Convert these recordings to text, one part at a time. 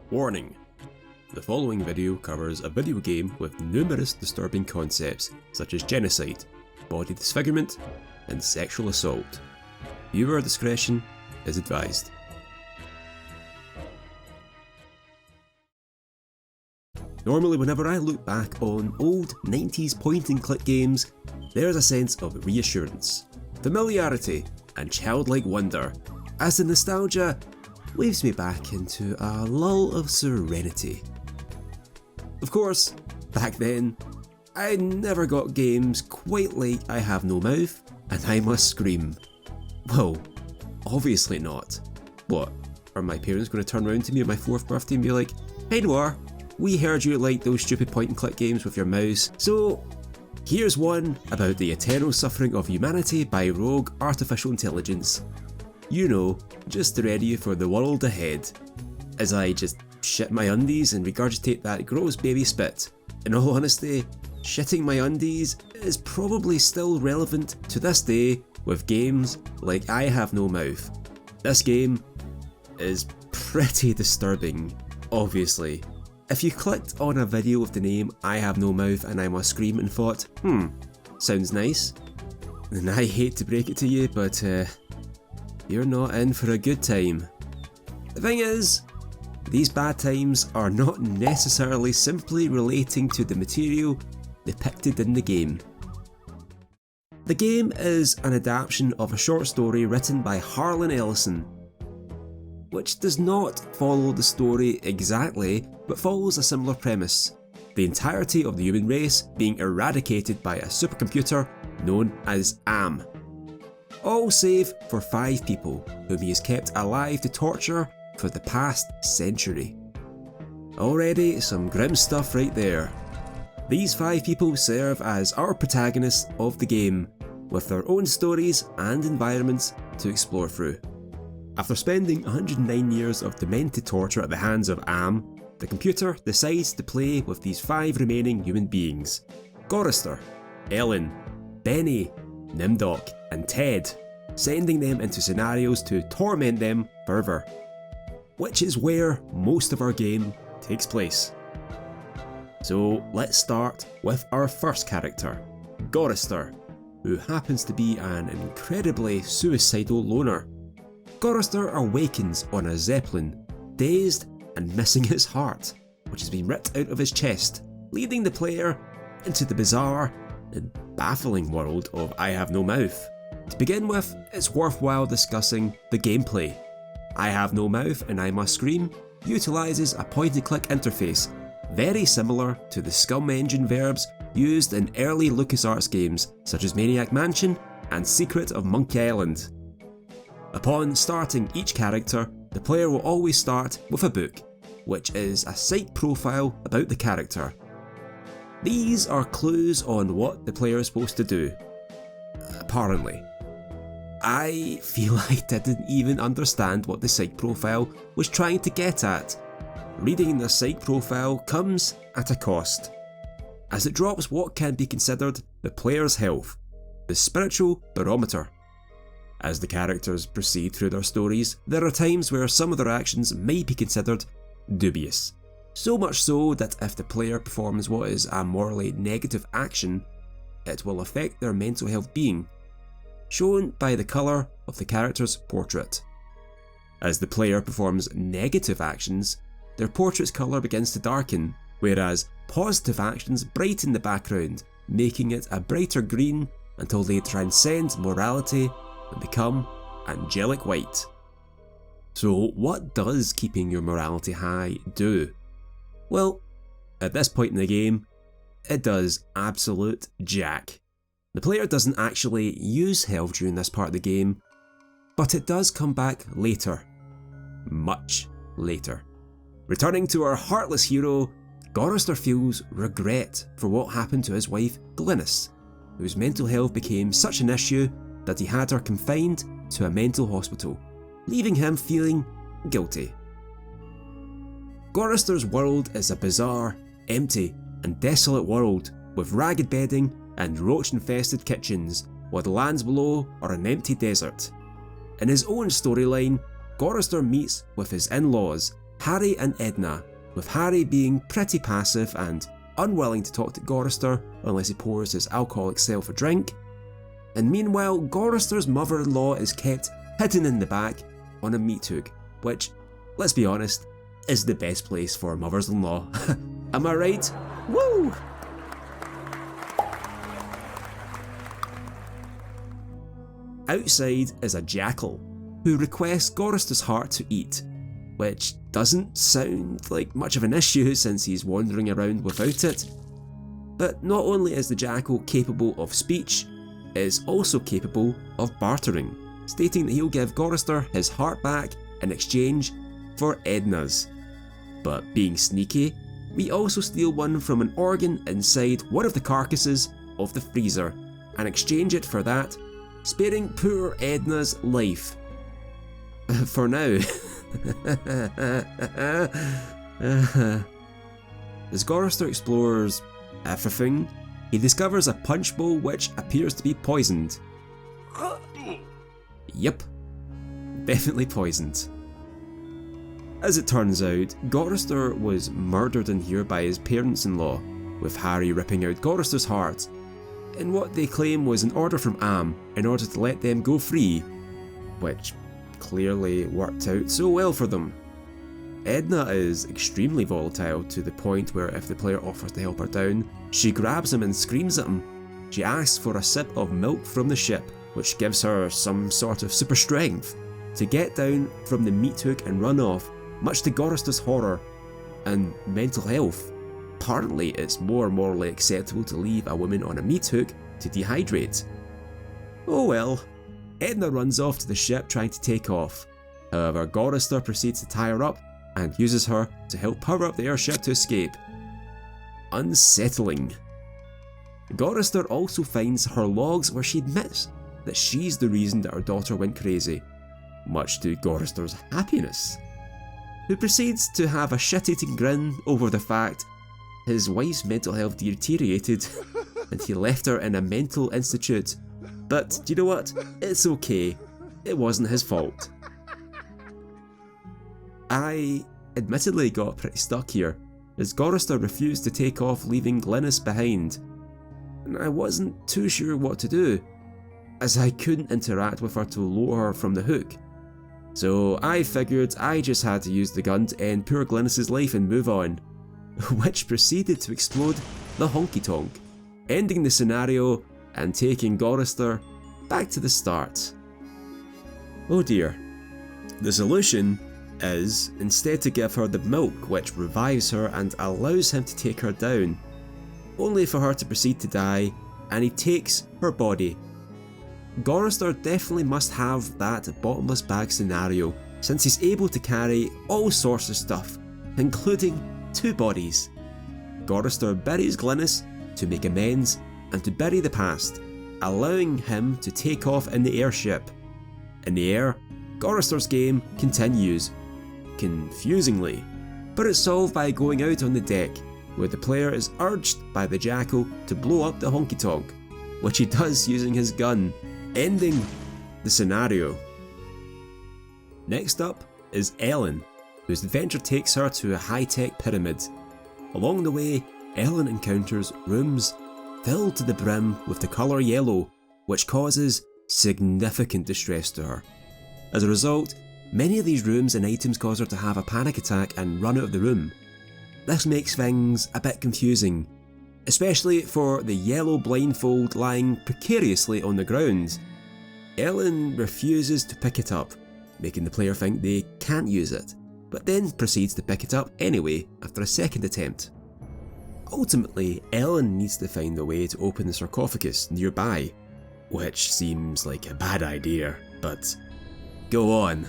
Warning! The following video covers a video game with numerous disturbing concepts such as genocide, body disfigurement, and sexual assault. Viewer discretion is advised. Normally whenever I look back on old 90s point-and-click games, there's a sense of reassurance, familiarity, and childlike wonder, as the nostalgia waves me back into a lull of serenity. Of course, back then, I never got games quite like I Have No Mouth and I Must Scream. Well, obviously not. What, are my parents going to turn around to me on my 4th birthday and be like, "Hey Noir, we heard you like those stupid point and click games with your mouse, so here's one about the eternal suffering of humanity by rogue artificial intelligence. You know, just to ready you for the world ahead." As I just shit my undies and regurgitate that gross baby spit. In all honesty, shitting my undies is probably still relevant to this day with games like I Have No Mouth. This game is pretty disturbing, obviously. If you clicked on a video with the name I Have No Mouth and I Must Scream and thought, sounds nice, then I hate to break it to you, but you're not in for a good time. The thing is, these bad times are not necessarily simply relating to the material depicted in the game. The game is an adaptation of a short story written by Harlan Ellison, which does not follow the story exactly, but follows a similar premise: the entirety of the human race being eradicated by a supercomputer known as AM. All save for 5 people, whom he has kept alive to torture for the past century. Already some grim stuff right there. These 5 people serve as our protagonists of the game, with their own stories and environments to explore through. After spending 109 years of demented torture at the hands of AM, the computer decides to play with these 5 remaining human beings: Gorister, Ellen, Benny, Nimdok, and Ted, sending them into scenarios to torment them further. Which is where most of our game takes place. So let's start with our first character, Gorister, who happens to be an incredibly suicidal loner. Gorister awakens on a zeppelin, dazed and missing his heart, which has been ripped out of his chest, leading the player into the bizarre and baffling world of I Have No Mouth. To begin with, it's worthwhile discussing the gameplay. I Have No Mouth and I Must Scream utilises a point-and-click interface very similar to the Scum Engine verbs used in early LucasArts games such as Maniac Mansion and Secret of Monkey Island. Upon starting each character, the player will always start with a book, which is a site profile about the character. These are clues on what the player is supposed to do, apparently. I feel I didn't even understand what the site profile was trying to get at. Reading the site profile comes at a cost, as it drops what can be considered the player's health, the spiritual barometer. As the characters proceed through their stories, there are times where some of their actions may be considered dubious. So much so that if the player performs what is a morally negative action, it will affect their mental health being, shown by the colour of the character's portrait. As the player performs negative actions, their portrait's colour begins to darken, whereas positive actions brighten the background, making it a brighter green until they transcend morality and become angelic white. So what does keeping your morality high do? Well, at this point in the game, it does absolute jack. The player doesn't actually use health during this part of the game, but it does come back later. Much later. Returning to our heartless hero, Gorister feels regret for what happened to his wife Glynis, whose mental health became such an issue that he had her confined to a mental hospital, leaving him feeling guilty. Gorister's world is a bizarre, empty, and desolate world with ragged bedding and roach-infested kitchens, while the lands below are an empty desert. In his own storyline, Gorister meets with his in-laws Harry and Edna, with Harry being pretty passive and unwilling to talk to Gorister unless he pours his alcoholic self a drink. And meanwhile, Gorister's mother-in-law is kept hidden in the back on a meat hook, which, let's be honest, is the best place for mothers-in-law. Am I right? Woo! Outside is a jackal, who requests Gorister's heart to eat, which doesn't sound like much of an issue since he's wandering around without it. But not only is the jackal capable of speech, it is also capable of bartering, stating that he'll give Gorister his heart back in exchange for Edna's. But being sneaky, we also steal one from an organ inside one of the carcasses of the freezer and exchange it for that, sparing poor Edna's life. For now. As Gorister explores everything, he discovers a punch bowl which appears to be poisoned. Yep, definitely poisoned. As it turns out, Gorister was murdered in here by his parents-in-law, with Harry ripping out Gorister's heart, in what they claim was an order from Am in order to let them go free, which clearly worked out so well for them. Edna is extremely volatile to the point where if the player offers to help her down, she grabs him and screams at him. She asks for a sip of milk from the ship, which gives her some sort of super strength to get down from the meat hook and run off, much to Gorister's horror and mental health. Apparently it's more morally acceptable to leave a woman on a meat hook to dehydrate. Oh well. Edna runs off to the ship trying to take off. However, Gorister proceeds to tie her up and uses her to help power up the airship to escape. Unsettling. Gorister also finds her logs where she admits that she's the reason that her daughter went crazy, much to Gorister's happiness, who proceeds to have a shit-eating grin over the fact his wife's mental health deteriorated and he left her in a mental institute. But do you know what? It's okay. It wasn't his fault. I admittedly got pretty stuck here, as Gorister refused to take off, leaving Glynis behind, and I wasn't too sure what to do, as I couldn't interact with her to lower her from the hook. So I figured I just had to use the gun to end poor Glynis's life and move on, which proceeded to explode the honky-tonk, ending the scenario and taking Gorister back to the start. Oh dear. The solution is instead to give her the milk, which revives her and allows him to take her down, only for her to proceed to die, and he takes her body. Gorister definitely must have that bottomless bag scenario, since he's able to carry all sorts of stuff, including 2 bodies. Gorister buries Glynis to make amends and to bury the past, allowing him to take off in the airship. In the air, Gorister's game continues, confusingly, but it's solved by going out on the deck, where the player is urged by the jackal to blow up the honky-tonk, which he does using his gun, ending the scenario. Next up is Ellen, whose adventure takes her to a high-tech pyramid. Along the way, Ellen encounters rooms filled to the brim with the colour yellow, which causes significant distress to her. As a result, many of these rooms and items cause her to have a panic attack and run out of the room. This makes things a bit confusing, especially for the yellow blindfold lying precariously on the ground. Ellen refuses to pick it up, making the player think they can't use it, but then proceeds to pick it up anyway after a second attempt. Ultimately, Ellen needs to find a way to open the sarcophagus nearby, which seems like a bad idea, but go on.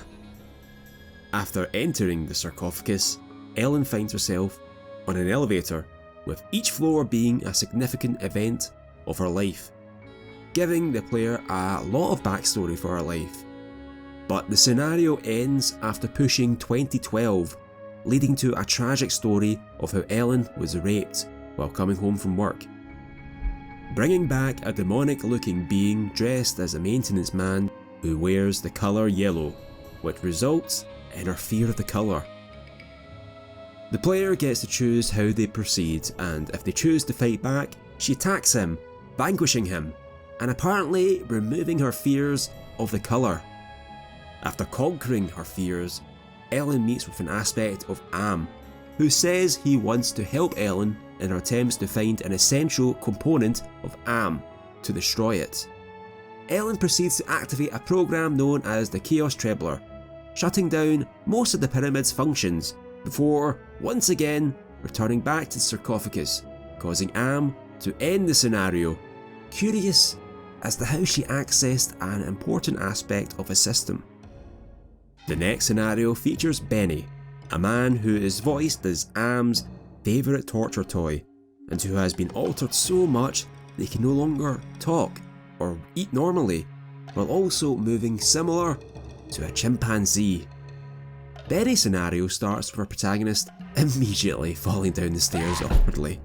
After entering the sarcophagus, Ellen finds herself on an elevator, with each floor being a significant event of her life, giving the player a lot of backstory for her life. But the scenario ends after pushing 2012, leading to a tragic story of how Ellen was raped while coming home from work, bringing back a demonic-looking being dressed as a maintenance man who wears the colour yellow, which results in her fear of the colour. The player gets to choose how they proceed, and if they choose to fight back, she attacks him, vanquishing him, and apparently removing her fears of the colour. After conquering her fears, Ellen meets with an aspect of Am, who says he wants to help Ellen in her attempts to find an essential component of Am to destroy it. Ellen proceeds to activate a program known as the Chaos Trebler, shutting down most of the pyramid's functions before, once again, returning back to the sarcophagus, causing Am to end the scenario, curious as to how she accessed an important aspect of a system. The next scenario features Benny, a man who is voiced as Am's favourite torture toy, and who has been altered so much that he can no longer talk or eat normally, while also moving similar to a chimpanzee. Benny's scenario starts with our protagonist immediately falling down the stairs awkwardly.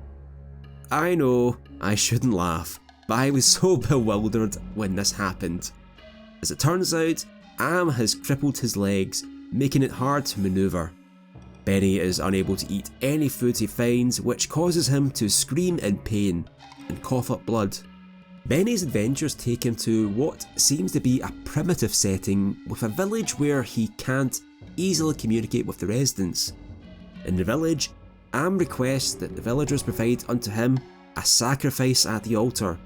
I know, I shouldn't laugh, but I was so bewildered when this happened. As it turns out, Am has crippled his legs, making it hard to manoeuvre. Benny is unable to eat any food he finds, which causes him to scream in pain and cough up blood. Benny's adventures take him to what seems to be a primitive setting with a village where he can't easily communicate with the residents. In the village, Am requests that the villagers provide unto him a sacrifice at the altar,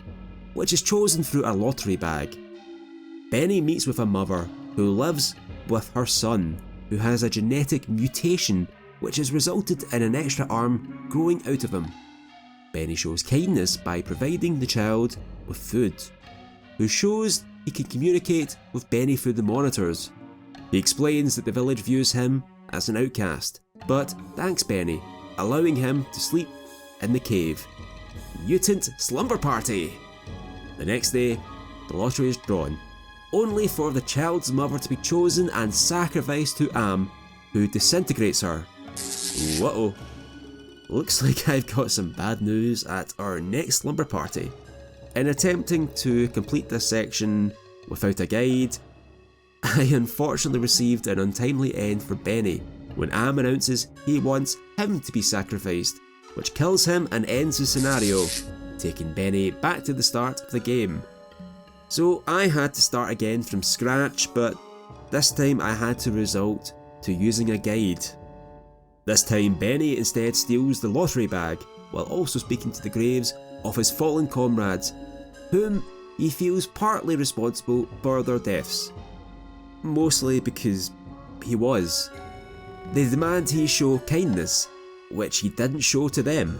which is chosen through a lottery bag. Benny meets with a mother who lives with her son, who has a genetic mutation which has resulted in an extra arm growing out of him. Benny shows kindness by providing the child with food, who shows he can communicate with Benny through the monitors. He explains that the village views him as an outcast, but thanks Benny, allowing him to sleep in the cave. Mutant slumber party! The next day, the lottery is drawn, only for the child's mother to be chosen and sacrificed to Am, who disintegrates her. Whoa. Looks like I've got some bad news at our next slumber party. In attempting to complete this section without a guide, I unfortunately received an untimely end for Benny when Am announces he wants him to be sacrificed, which kills him and ends the scenario, taking Benny back to the start of the game. So I had to start again from scratch, but this time I had to resort to using a guide. This time Benny instead steals the lottery bag, while also speaking to the graves of his fallen comrades, whom he feels partly responsible for their deaths. Mostly because he was. They demand he show kindness, which he didn't show to them.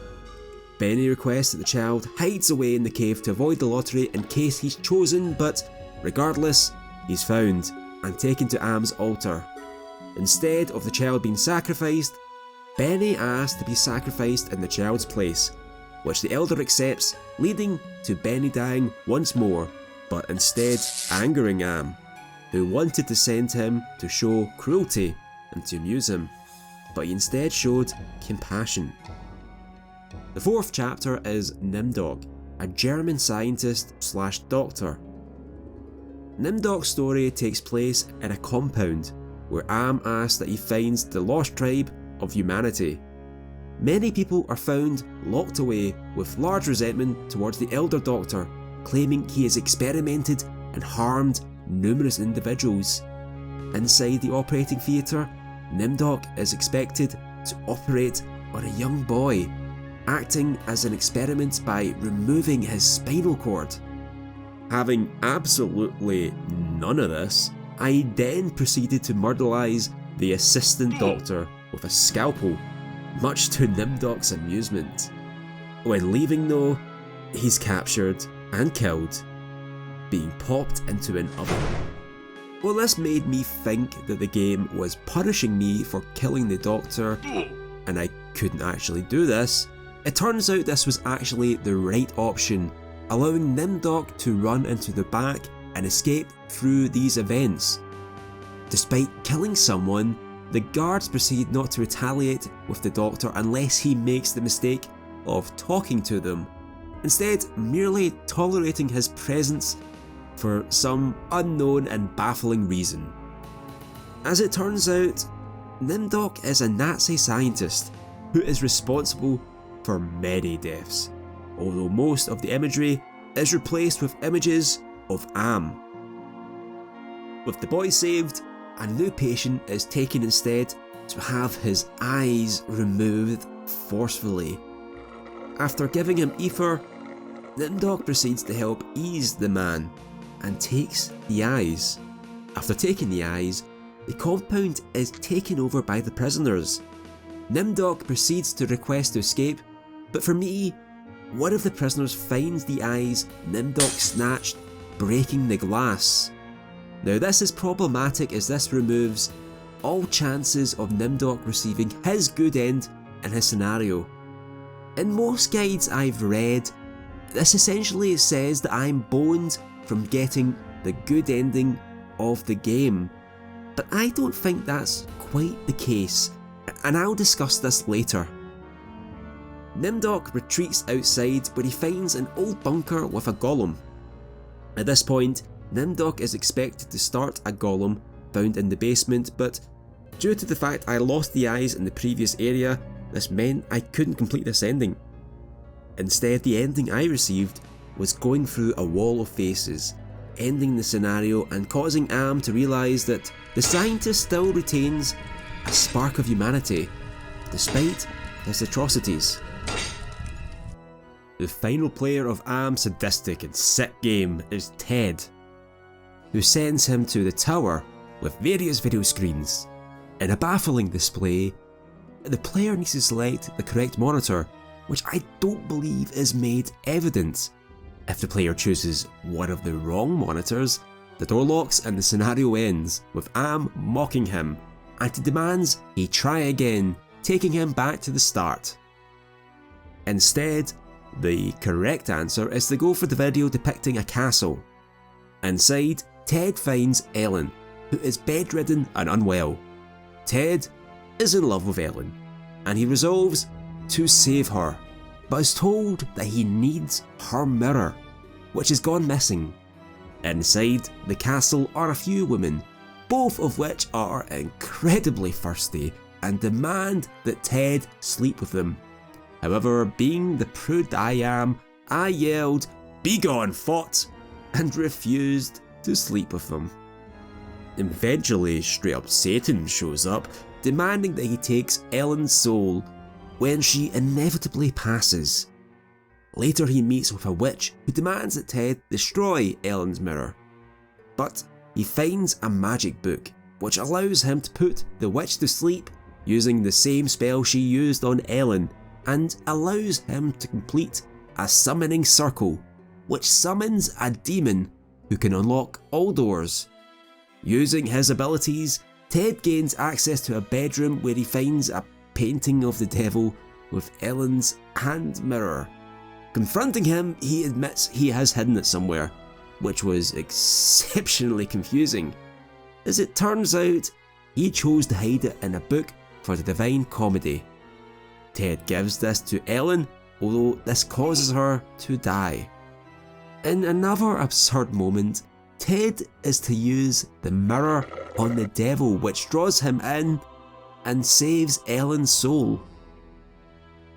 Benny requests that the child hides away in the cave to avoid the lottery in case he's chosen, but regardless, he's found and taken to Am's altar. Instead of the child being sacrificed, Benny asks to be sacrificed in the child's place, which the elder accepts, leading to Benny dying once more, but instead angering Am, who wanted to send him to show cruelty and to amuse him, but he instead showed compassion. The fourth chapter is Nimdok, a German scientist/doctor. Nimdok's story takes place in a compound where Am asks that he finds the lost tribe of humanity. Many people are found locked away with large resentment towards the elder doctor, claiming he has experimented and harmed numerous individuals. Inside the operating theatre, Nimdok is expected to operate on a young boy, acting as an experiment by removing his spinal cord. Having absolutely none of this, I then proceeded to murderalise the assistant doctor with a scalpel, much to Nimdok's amusement. When leaving though, he's captured and killed, being popped into an oven. Well, this made me think that the game was punishing me for killing the doctor, and I couldn't actually do this. It turns out this was actually the right option, allowing Nimdok to run into the back and escape through these events. Despite killing someone, the guards proceed not to retaliate with the doctor unless he makes the mistake of talking to them, instead merely tolerating his presence for some unknown and baffling reason. As it turns out, Nimdok is a Nazi scientist who is responsible for many deaths, although most of the imagery is replaced with images of Am. With the boy saved, a new patient is taken instead to have his eyes removed forcefully. After giving him ether, Nimdok proceeds to help ease the man and takes the eyes. After taking the eyes, the compound is taken over by the prisoners. Nimdok proceeds to request to escape, but for me, one of the prisoners finds the eyes Nimdok snatched, breaking the glass. Now this is problematic as this removes all chances of Nimdok receiving his good end in his scenario. In most guides I've read, this essentially says that I'm boned from getting the good ending of the game, but I don't think that's quite the case, and I'll discuss this later. Nimdok retreats outside where he finds an old bunker with a golem. At this point, Nimdok is expected to start a golem found in the basement, but due to the fact I lost the eyes in the previous area, this meant I couldn't complete this ending. Instead, the ending I received was going through a wall of faces, ending the scenario and causing Am to realise that the scientist still retains a spark of humanity, despite his atrocities. The final player of Am's sadistic and sick game is Ted, who sends him to the tower with various video screens. In a baffling display, the player needs to select the correct monitor, which I don't believe is made evident. If the player chooses one of the wrong monitors, the door locks and the scenario ends with Am mocking him, and he demands he try again, taking him back to the start. Instead, the correct answer is to go for the video depicting a castle. Inside, Ted finds Ellen, who is bedridden and unwell. Ted is in love with Ellen, and he resolves to save her, but is told that he needs her mirror, which has gone missing. Inside the castle are a few women, both of which are incredibly thirsty and demand that Ted sleep with them. However, being the prude I am, I yelled, "Begone, thought!" and refused to sleep with them. Eventually, straight up Satan shows up, demanding that he takes Ellen's soul when she inevitably passes. Later he meets with a witch who demands that Ted destroy Ellen's mirror. But he finds a magic book which allows him to put the witch to sleep using the same spell she used on Ellen, and allows him to complete a summoning circle which summons a demon who can unlock all doors. Using his abilities, Ted gains access to a bedroom where he finds a painting of the devil with Ellen's hand mirror. Confronting him, he admits he has hidden it somewhere, which was exceptionally confusing. As it turns out, he chose to hide it in a book for the Divine Comedy. Ted gives this to Ellen, although this causes her to die. In another absurd moment, Ted is to use the mirror on the devil, which draws him in and saves Ellen's soul.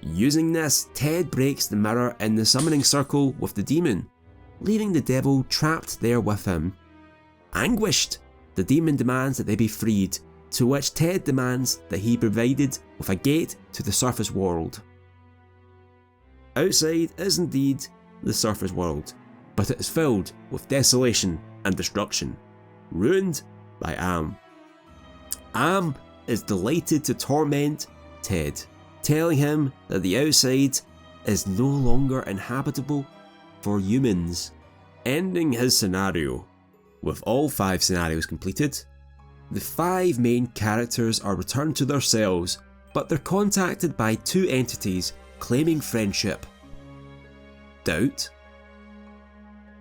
Using this, Ted breaks the mirror in the summoning circle with the demon, leaving the devil trapped there with him. Anguished, the demon demands that they be freed, to which Ted demands that he be provided with a gate to the surface world. Outside is indeed the surface world, but it is filled with desolation and destruction, ruined by Am. Am is delighted to torment Ted, telling him that the outside is no longer inhabitable for humans. Ending his scenario. With all 5 scenarios completed, the 5 main characters are returned to their cells, but they're contacted by 2 entities claiming friendship. Doubt?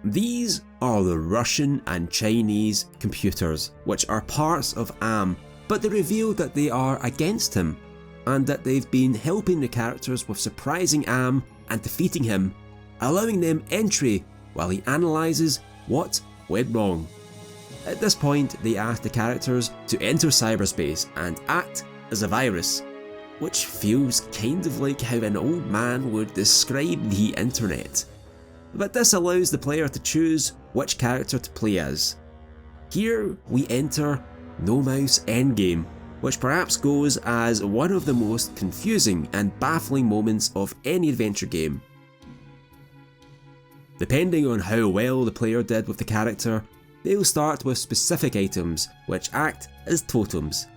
These are the Russian and Chinese computers, which are parts of Am, but they reveal that they are against him, and that they've been helping the characters with surprising Am and defeating him, allowing them entry while he analyses what went wrong. At this point, they ask the characters to enter cyberspace and act as a virus. which feels kind of like how an old man would describe the internet. But this allows the player to choose which character to play as. Here we enter No Mouse Endgame, which perhaps goes as one of the most confusing and baffling moments of any adventure game. Depending on how well the player did with the character, they'll start with specific items which act as totems.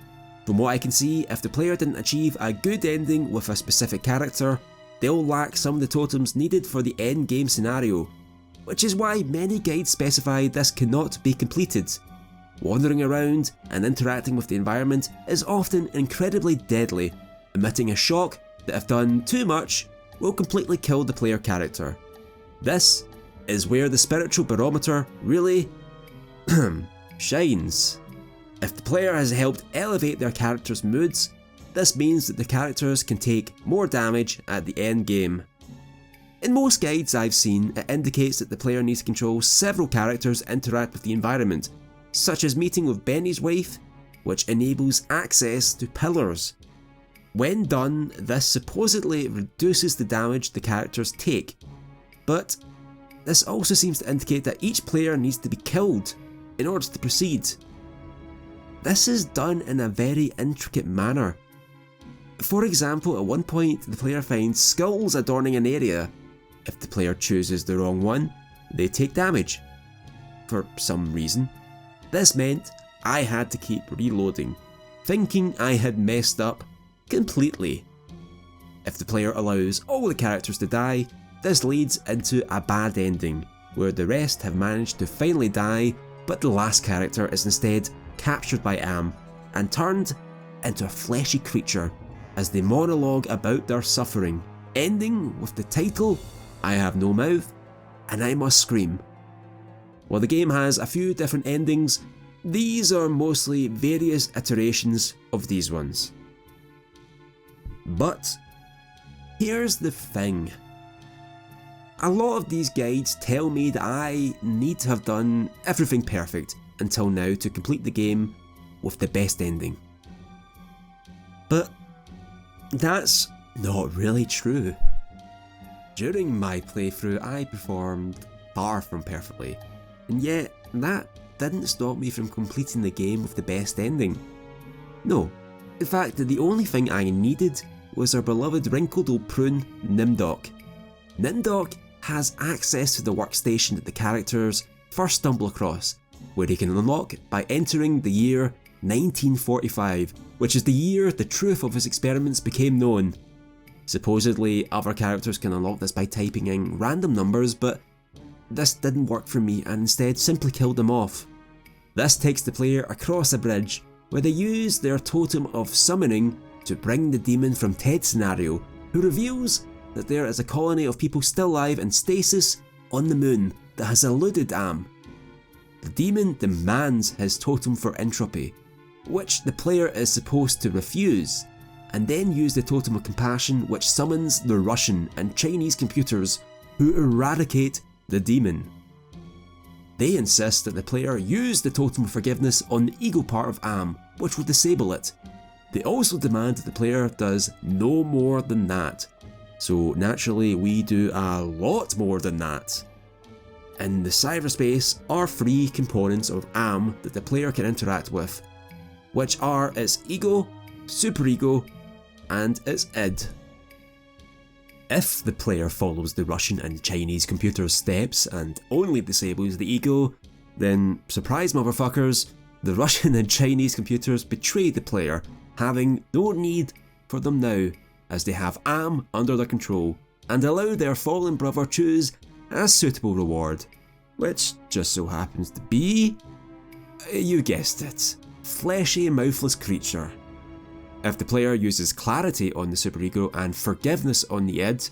From what I can see, if the player didn't achieve a good ending with a specific character, they'll lack some of the totems needed for the end game scenario, which is why many guides specify this cannot be completed. Wandering around and interacting with the environment is often incredibly deadly, emitting a shock that if done too much will completely kill the player character. This is where the spiritual barometer really shines. If the player has helped elevate their character's moods, this means that the characters can take more damage at the end game. In most guides I've seen, it indicates that the player needs to control several characters interact with the environment, such as meeting with Benny's wife, which enables access to pillars. When done, this supposedly reduces the damage the characters take, but this also seems to indicate that each player needs to be killed in order to proceed. This is done in a very intricate manner. For example, at one point the player finds skulls adorning an area. If the player chooses the wrong one, they take damage. For some reason. This meant I had to keep reloading, thinking I had messed up completely. If the player allows all the characters to die, this leads into a bad ending, where the rest have managed to finally die, but the last character is instead captured by Am and turned into a fleshy creature as they monologue about their suffering, ending with the title, I have no mouth and I must scream. While the game has a few different endings, these are mostly various iterations of these ones. But here's the thing. A lot of these guides tell me that I need to have done everything perfect until now to complete the game with the best ending. But that's not really true. During my playthrough I performed far from perfectly, and yet that didn't stop me from completing the game with the best ending. No, in fact the only thing I needed was our beloved wrinkled old prune Nimdok. Nimdok has access to the workstation that the characters first stumble across, where he can unlock by entering the year 1945, which is the year the truth of his experiments became known. Supposedly other characters can unlock this by typing in random numbers, but this didn't work for me and instead simply killed them off. This takes the player across a bridge where they use their totem of summoning to bring the demon from Ted's scenario, who reveals that there is a colony of people still alive in stasis on the moon that has eluded Am. The demon demands his totem for entropy, which the player is supposed to refuse, and then use the totem of compassion, which summons the Russian and Chinese computers who eradicate the demon. They insist that the player use the totem of forgiveness on the ego part of Am, which will disable it. They also demand that the player does no more than that. So naturally we do a lot more than that. In the cyberspace are 3 components of Am that the player can interact with, which are its ego, superego, and its id. If the player follows the Russian and Chinese computer's steps and only disables the ego, then surprise motherfuckers, the Russian and Chinese computers betray the player, having no need for them now, as they have Am under their control and allow their fallen brother choose a suitable reward, which just so happens to be, you guessed it, fleshy mouthless creature. If the player uses clarity on the superego and forgiveness on the id,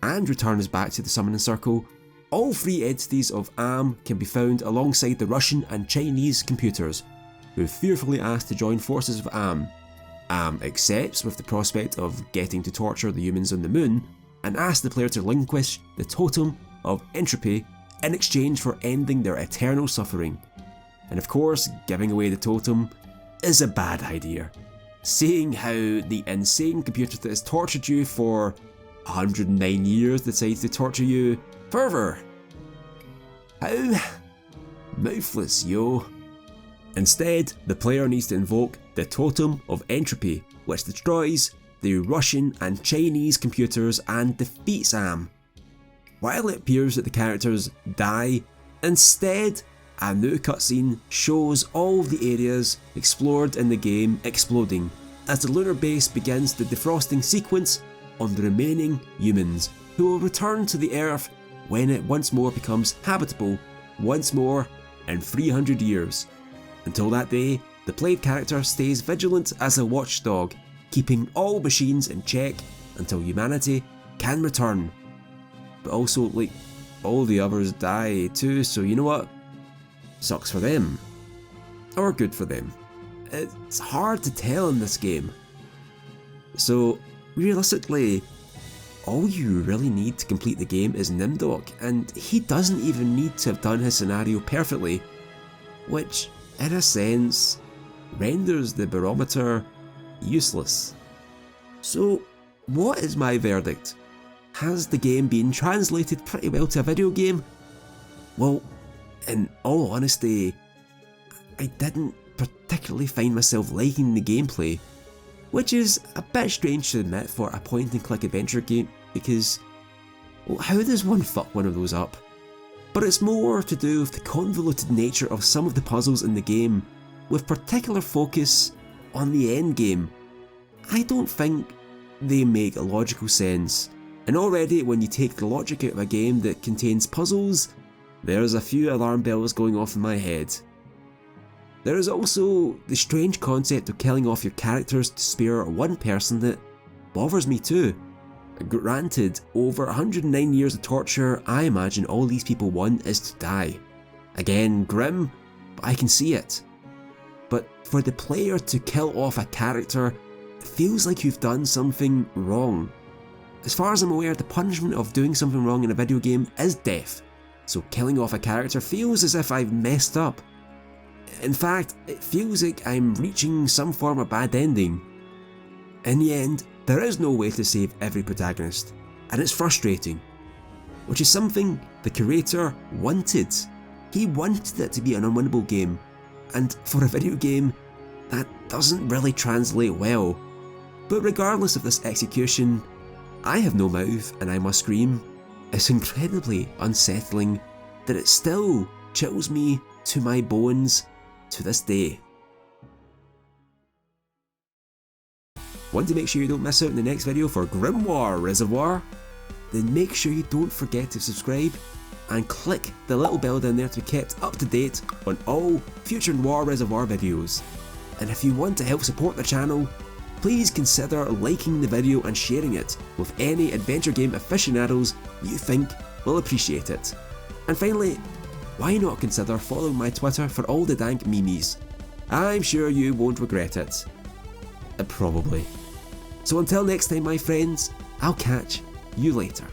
and returns back to the summoning circle, all 3 entities of Am can be found alongside the Russian and Chinese computers, who fearfully ask to join forces with Am. Am accepts with the prospect of getting to torture the humans on the moon, and asks the player to relinquish the totem of entropy in exchange for ending their eternal suffering. And of course, giving away the totem is a bad idea. seeing how the insane computer that has tortured you for 109 years decides to torture you further. How mouthless, yo. Instead, the player needs to invoke the Totem of Entropy, which destroys the Russian and Chinese computers and defeats Am. While it appears that the characters die, instead a new cutscene shows all of the areas explored in the game exploding as the lunar base begins the defrosting sequence on the remaining humans, who will return to the Earth when it once more becomes habitable once more in 300 years. Until that day, the played character stays vigilant as a watchdog, keeping all machines in check until humanity can return. But also, like, all the others die too, so you know what? Sucks for them. Or good for them. It's hard to tell in this game. So, realistically, all you really need to complete the game is Nimdok, and he doesn't even need to have done his scenario perfectly, which, in a sense, renders the barometer useless. So, what is my verdict? Has the game been translated pretty well to a video game? Well, in all honesty, I didn't particularly find myself liking the gameplay, which is a bit strange to admit for a point-and-click adventure game, because, well, how does one fuck one of those up? But it's more to do with the convoluted nature of some of the puzzles in the game, with particular focus on the endgame. I don't think they make logical sense, and already when you take the logic out of a game that contains puzzles, there's a few alarm bells going off in my head. There is also the strange concept of killing off your characters to spare one person that bothers me too. Granted, over 109 years of torture, I imagine all these people want is to die. Again, grim, but I can see it. But for the player to kill off a character, it feels like you've done something wrong. As far as I'm aware, the punishment of doing something wrong in a video game is death, so killing off a character feels as if I've messed up. In fact, it feels like I'm reaching some form of bad ending. In the end, there is no way to save every protagonist, and it's frustrating, which is something the creator wanted. He wanted it to be an unwinnable game, and for a video game, that doesn't really translate well. But regardless of this execution, I have no mouth and I must scream. It's incredibly unsettling that it still chills me to my bones to this day. Want to make sure you don't miss out in the next video for Grimoire Reservoir? Then make sure you don't forget to subscribe and click the little bell down there to be kept up to date on all future Noir Reservoir videos. And if you want to help support the channel, please consider liking the video and sharing it with any adventure game aficionados you think will appreciate it. And finally, why not consider following my Twitter for all the dank memes? I'm sure you won't regret it. Probably. So until next time, my friends, I'll catch you later.